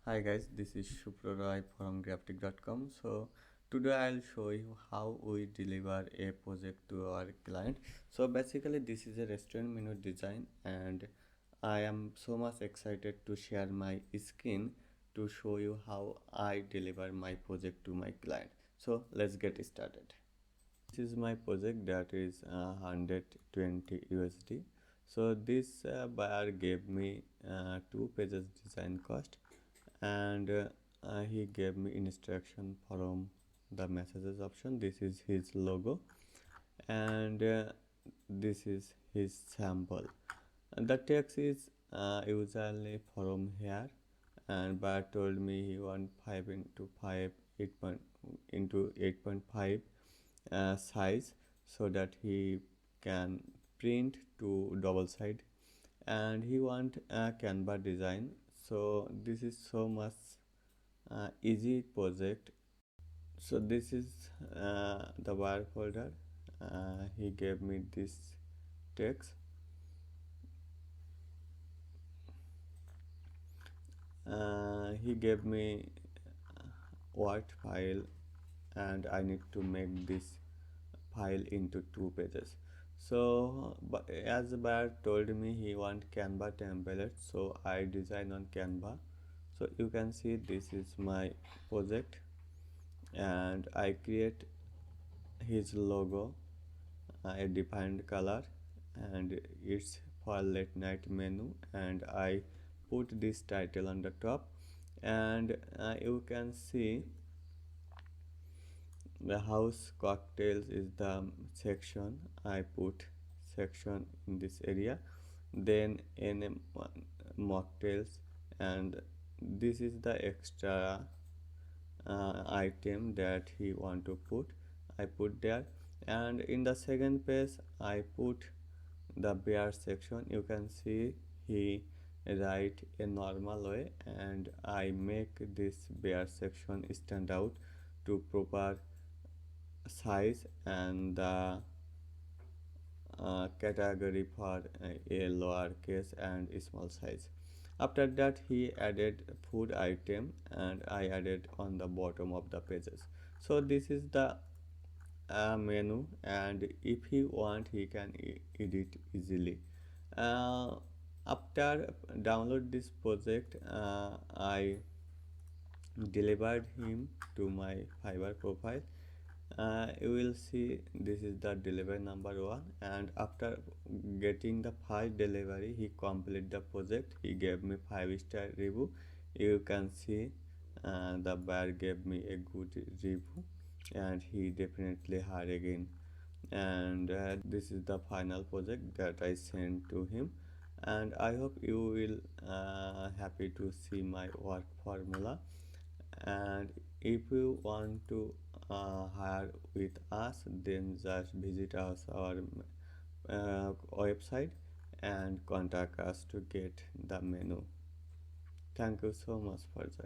Hi guys, this is Shubhra from graphic.com. So today I'll show you how we deliver a project to our client. So basically this is a restaurant menu design and I am so much excited to share my screen to show you how I deliver my project to my client. So let's get started. This is my project that is 120 USD. So this buyer gave me 2 pages design cost and he gave me instruction from the messages option. This is his logo and this is his sample. And the text is usually from here, and buyer told me he want 5 into 5 8 point, into 8.5 size so that he can print to double side, and he want a Canva design. So this is so much easy project. So this is the wire folder. He gave me this text. He gave me Word file and I need to make this file into 2 pages. So but as the buyer told me he want Canva template, so I design on Canva. So you can see this is my project and I create his logo, a defined color, and it's for late night menu, and I put this title on the top, and you can see the house cocktails is the section. I put section in this area, then in mocktails, and this is the extra item that he want to put. I put there, and in the second page I put the bear section. You can see he write a normal way and I make this bear section stand out to proper size and the category for a lowercase and small size. After that he added food item and I added on the bottom of the pages. So this is the menu, and if he want he can edit easily. uh, After download this project, I delivered him to my Fiverr profile. You will see this is the delivery number 1, and after getting the first delivery he complete the project. He gave me 5-star review. You can see the buyer gave me a good review and he definitely hired again. And this is the final project that I sent to him, and I hope you will happy to see my work formula. And if you want to hire with us, then just visit us our website and contact us to get the menu. Thank you so much for joining.